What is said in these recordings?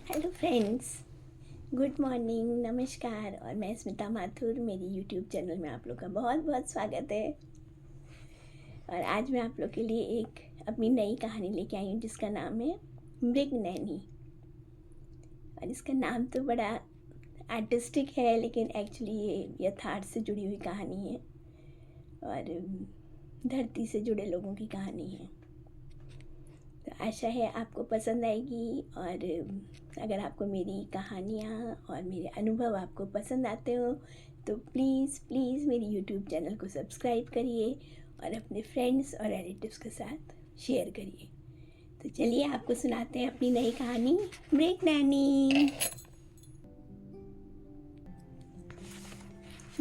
Hello friends, good morning, नमस्कार। और मैं स्मिता माथुर, मेरी यूट्यूब चैनल में आप लोग का बहुत बहुत स्वागत है। और आज मैं आप लोग के लिए एक अपनी नई कहानी लेके आई हूँ जिसका नाम है मृगनैनी। और इसका नाम तो बड़ा आर्टिस्टिक है, लेकिन एक्चुअली ये यथार्थ से जुड़ी हुई कहानी है और धरती से जुड़े लोगों की कहानी है। तो आशा है आपको पसंद आएगी। और अगर आपको मेरी कहानियाँ और मेरे अनुभव आपको पसंद आते हो तो प्लीज़ प्लीज़ मेरी यूट्यूब चैनल को सब्सक्राइब करिए और अपने फ्रेंड्स और रिलेटिव्स के साथ शेयर करिए। तो चलिए आपको सुनाते हैं अपनी नई कहानी मृगनैनी।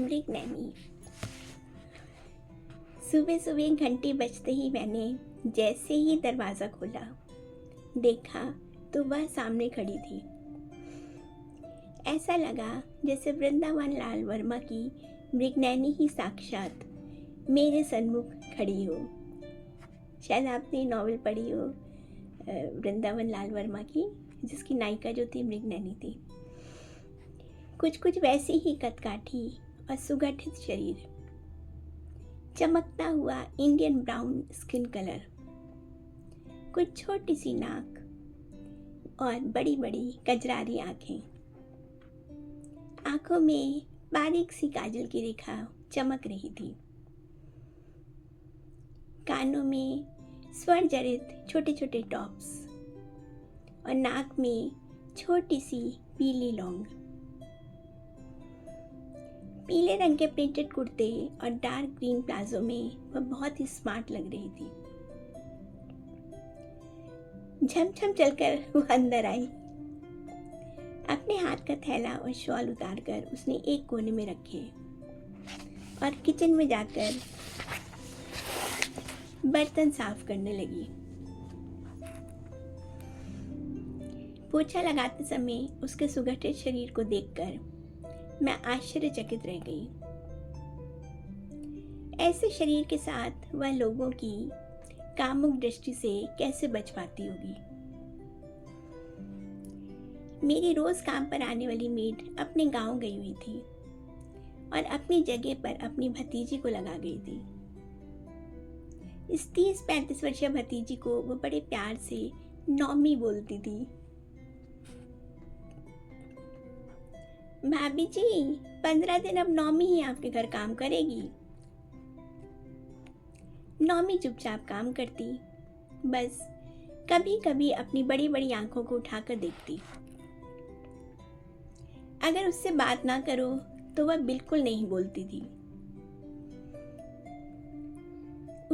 मृगनैनी। सुबह सुबह घंटी बजते ही मैंने जैसे ही दरवाज़ा खोला, देखा तो वह सामने खड़ी थी। ऐसा लगा जैसे वृंदावन लाल वर्मा की मृगनैनी ही साक्षात मेरे सन्मुख खड़ी हो। शायद आपने नॉवेल पढ़ी हो वृंदावन लाल वर्मा की, जिसकी नायिका जो थी मृगनैनी थी। कुछ कुछ वैसी ही कदकाठी और सुगठित शरीर, चमकता हुआ इंडियन ब्राउन स्किन कलर, कुछ छोटी सी नाक और बड़ी बड़ी कजरारी आंखें। आंखों में बारीक सी काजल की रेखा चमक रही थी। कानों में स्वर जड़ित छोटे छोटे टॉप्स और नाक में छोटी सी पीली लौंग। पीले रंग के प्रिंटेड कुर्ते और डार्क ग्रीन प्लाजो में वह बहुत ही स्मार्ट लग रही थी। झमझम चलकर वो अंदर आई। अपने हाथ का थैला और शॉल उतारकर उसने एक कोने में रखे और किचन में जाकर बर्तन साफ करने लगी। पोछा लगाते समय उसके सुगठित शरीर को देखकर मैं आश्चर्यचकित रह गई। ऐसे शरीर के साथ वह लोगों की कामुक दृष्टि से कैसे बच पाती होगी। मेरी रोज काम पर आने वाली मेड अपने गांव गई हुई थी और अपनी जगह पर अपनी भतीजी को लगा गई थी। इस 30-35 वर्षीय भतीजी को वो बड़े प्यार से नॉमी बोलती थी। भाभी जी, 15 दिन अब नॉमी ही आपके घर काम करेगी। नॉमी चुपचाप काम करती, बस कभी कभी अपनी बड़ी बड़ी आंखों को उठाकर देखती। अगर उससे बात ना करो तो वह बिल्कुल नहीं बोलती थी।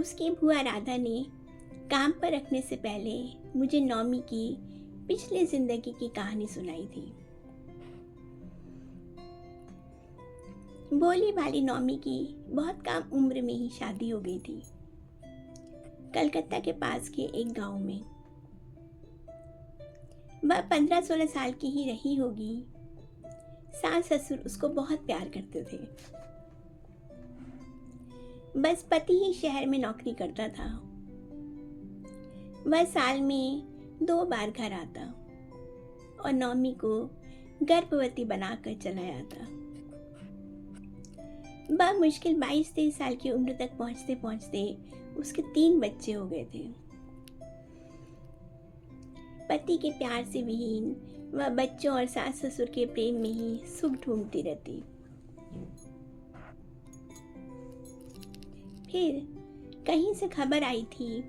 उसकी बुआ राधा ने काम पर रखने से पहले मुझे नॉमी की पिछली जिंदगी की कहानी सुनाई थी। भोली भाली नॉमी की बहुत कम उम्र में ही शादी हो गई थी, कलकत्ता के पास के एक गांव में। वह 15-16 साल की ही रही होगी। सास ससुर उसको बहुत प्यार करते थे। बस पति ही शहर में नौकरी करता था। वह साल में 2 बार घर आता और नॉमी को गर्भवती बनाकर चला आता। वह मुश्किल 22-23 साल की उम्र तक पहुंचते पहुंचते उसके 3 बच्चे हो गए थे। पति के प्यार से विहीन वह बच्चों और सास ससुर के प्रेम में ही सुख ढूंढती रहती। फिर कहीं से खबर आई थी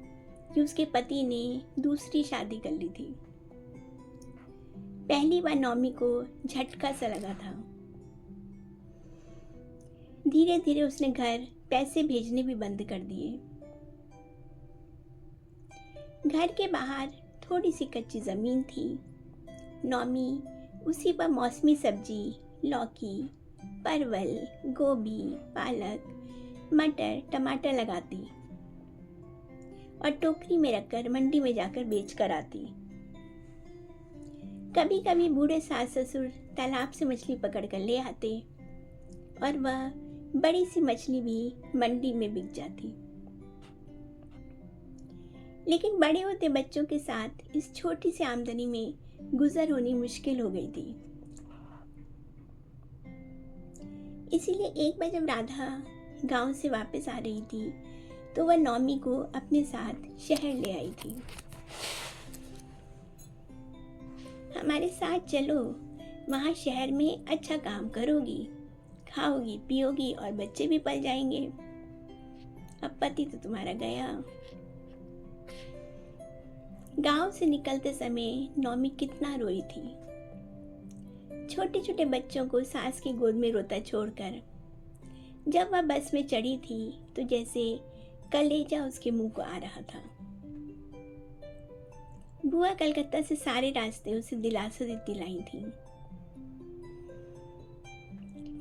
कि उसके पति ने दूसरी शादी कर ली थी। पहली बार नॉमी को झटका सा लगा था। धीरे धीरे उसने घर पैसे भेजने भी बंद कर दिए। घर के बाहर थोड़ी सी कच्ची जमीन थी। नॉमी उसी पर मौसमी सब्जी, लौकी, परवल, गोभी, पालक, मटर, टमाटर लगाती और टोकरी में रखकर मंडी में जाकर बेच कर आती। कभी कभी बूढ़े सास ससुर तालाब से मछली पकड़ कर ले आते और वह बड़ी सी मछली भी मंडी में बिक जाती। लेकिन बड़े होते बच्चों के साथ इस छोटी सी आमदनी में गुजर होनी मुश्किल हो गई थी। इसीलिए एक बार जब राधा गांव से वापस आ रही थी तो वह नौमी को अपने साथ शहर ले आई थी। हमारे साथ चलो, वहाँ शहर में अच्छा काम करोगी, खाओगी पियोगी और बच्चे भी पल जाएंगे। अब पति तो तुम्हारा गया। गांव से निकलते समय नौमी कितना रोई थी। छोटे छोटे बच्चों को सास की गोद में रोता छोड़कर जब वह बस में चढ़ी थी तो जैसे कलेजा उसके मुंह को आ रहा था। बुआ कलकत्ता से सारे रास्ते उसे दिलासा देती लाई थी।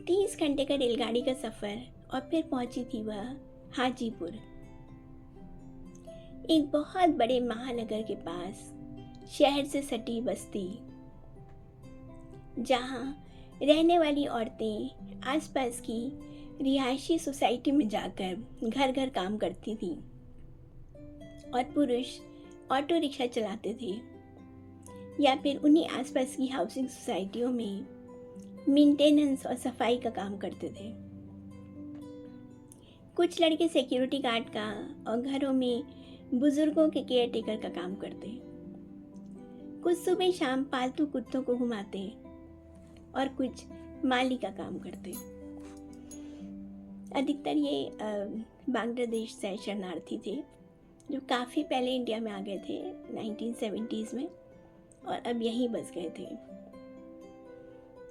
30 घंटे का रेलगाड़ी का सफर और फिर पहुंची थी वह हाजीपुर, एक बहुत बड़े महानगर के पास शहर से सटी बस्ती, जहां रहने वाली औरतें आसपास की रिहायशी सोसाइटी में जाकर घर घर काम करती थी और पुरुष ऑटो रिक्शा चलाते थे या फिर उन्हीं आसपास की हाउसिंग सोसाइटियों में मेंटेनेंस और सफाई का काम करते थे। कुछ लड़के सिक्योरिटी गार्ड का और घरों में बुजुर्गों के केयर टेकर का काम करते। कुछ सुबह शाम पालतू कुत्तों को घुमाते और कुछ माली का काम करते। अधिकतर ये बांग्लादेश से शरणार्थी थे जो काफ़ी पहले इंडिया में आ गए थे 1970s में और अब यहीं बस गए थे।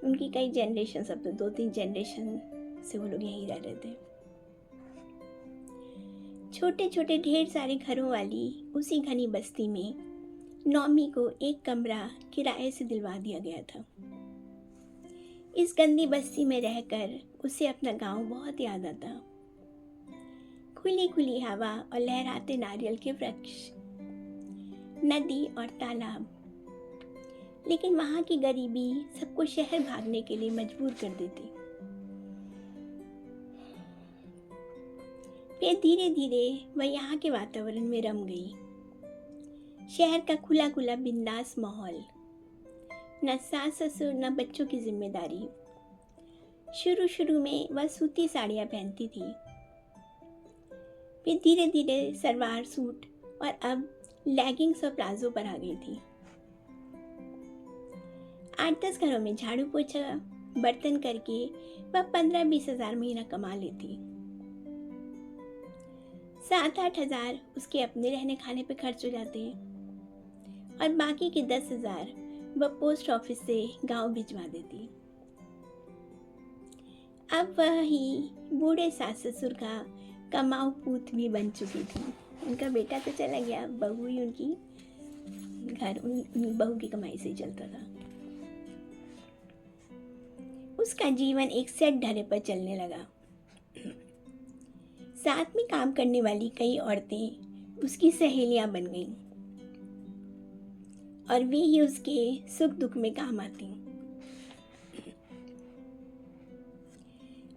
उनकी कई जनरेशन, अब तो 2-3 जनरेशन से वो लोग यहीं रह रहे थे। छोटे छोटे ढेर सारे घरों वाली उसी घनी बस्ती में नौमी को एक कमरा किराए से दिलवा दिया गया था। इस गंदी बस्ती में रहकर उसे अपना गांव बहुत याद आता। खुली खुली हवा और लहराते नारियल के वृक्ष, नदी और तालाब। लेकिन वहां की गरीबी सबको शहर भागने के लिए मजबूर कर देती। फिर धीरे धीरे वह यहाँ के वातावरण में रम गई। शहर का खुला खुला बिंदास माहौल, न सास ससुर न बच्चों की जिम्मेदारी। शुरू शुरू में वह सूती साड़ियाँ पहनती थी, फिर धीरे धीरे सलवार सूट और अब लेगिंग्स और प्लाजो पर आ गई थी। 8-10 घरों में झाड़ू पोछा बर्तन करके वह 15-20 हजार महीना कमा लेती। 7-8 हजार उसके अपने रहने खाने पे खर्च हो जाते और बाकी के 10 हजार वह पोस्ट ऑफिस से गांव भिजवा देती। अब वह ही बूढ़े सास ससुर का कमाऊ पूत भी बन चुकी थी। उनका बेटा तो चला गया, बहू ही उनकी घर उन बहू की कमाई से चलता था। उसका जीवन एक सेट ढरे पर चलने लगा। साथ में काम करने वाली कई औरतें उसकी सहेलियां बन गईं और वे ही उसके सुख दुख में काम आती।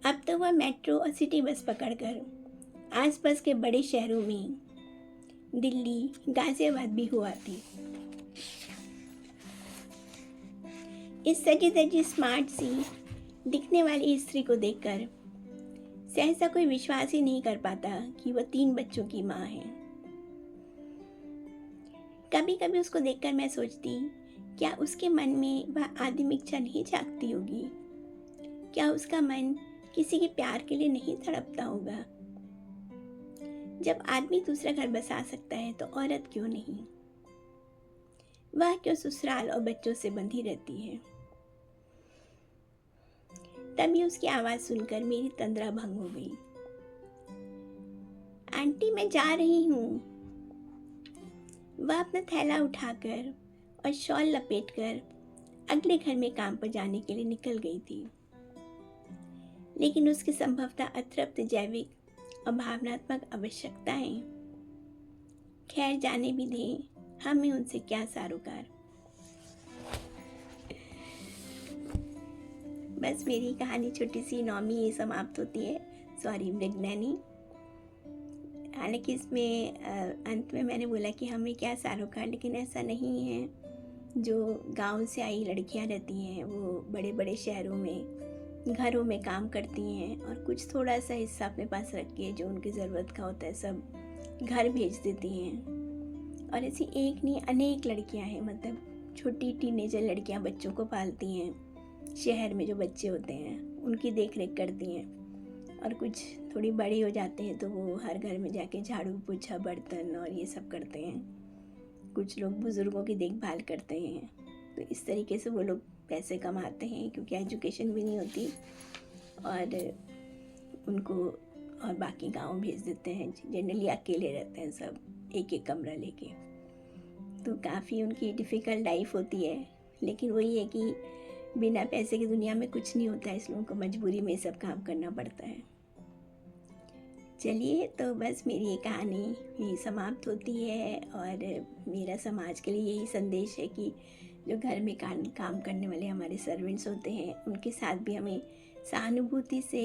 अब तो वह मेट्रो और सिटी बस पकड़कर आसपास के बड़े शहरों में दिल्ली, गाजियाबाद भी हुआ थी। इस सजी धजी स्मार्ट सी दिखने वाली स्त्री को देखकर सहसा कोई विश्वास ही नहीं कर पाता कि वह 3 बच्चों की माँ है। कभी कभी उसको देखकर मैं सोचती, क्या उसके मन में वह आदिम इच्छा नहीं जागती होगी? क्या उसका मन किसी के प्यार के लिए नहीं तड़पता होगा? जब आदमी दूसरा घर बसा सकता है तो औरत क्यों नहीं? वह क्यों ससुराल और बच्चों से बंधी रहती है? तभी उसकी आवाज सुनकर मेरी तंद्रा भंग हो गई। आंटी मैं जा रही हूँ। वह अपना थैला उठाकर और शॉल लपेटकर अगले घर में काम पर जाने के लिए निकल गई थी। लेकिन उसकी संभवतः अतृप्त जैविक और भावनात्मक आवश्यकताएं, खैर जाने भी दें, हमें उनसे क्या सारोकार। बस मेरी कहानी छोटी सी नौमी ये समाप्त होती है। सॉरी मृगनैनी। हालांकि इसमें अंत में मैंने बोला कि हमें क्या सारोकार, लेकिन ऐसा नहीं है। जो गांव से आई लड़कियां रहती हैं वो बड़े बड़े शहरों में घरों में काम करती हैं और कुछ थोड़ा सा हिस्सा अपने पास रख के जो उनकी ज़रूरत का होता है सब घर भेज देती हैं। और ऐसी एक नहीं अनेक लड़कियां हैं, मतलब छोटी टीनेजर लड़कियां बच्चों को पालती हैं, शहर में जो बच्चे होते हैं उनकी देख रेख करती हैं। और कुछ थोड़ी बड़ी हो जाते हैं तो वो हर घर में जाके झाड़ू पोछा बर्तन और ये सब करते हैं। कुछ लोग बुज़ुर्गों की देखभाल करते हैं। तो इस तरीके से वो लोग पैसे कमाते हैं क्योंकि एजुकेशन भी नहीं होती और उनको और बाकी गांव भेज देते हैं। जनरली अकेले रहते हैं सब, एक एक कमरा लेके। तो काफ़ी उनकी डिफ़िकल्ट लाइफ होती है, लेकिन वही है कि बिना पैसे की दुनिया में कुछ नहीं होता है, इसलिए उनको मजबूरी में सब काम करना पड़ता है। चलिए, तो बस मेरी ये कहानी यही समाप्त होती है और मेरा समाज के लिए यही संदेश है कि जो घर में काम करने वाले हमारे सर्वेंट्स होते हैं उनके साथ भी हमें सहानुभूति से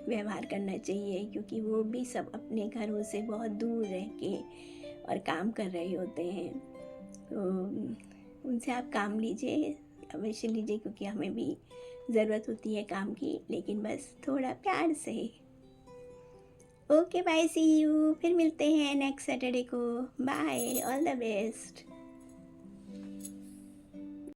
व्यवहार करना चाहिए, क्योंकि वो भी सब अपने घरों से बहुत दूर रह के और काम कर रहे होते हैं। तो उनसे आप काम लीजिए, अवश्य लीजिए, क्योंकि हमें भी ज़रूरत होती है काम की, लेकिन बस थोड़ा प्यार से। ओके बाय, सी यू, फिर मिलते हैं नेक्स्ट सैटरडे को। Bye, all the best.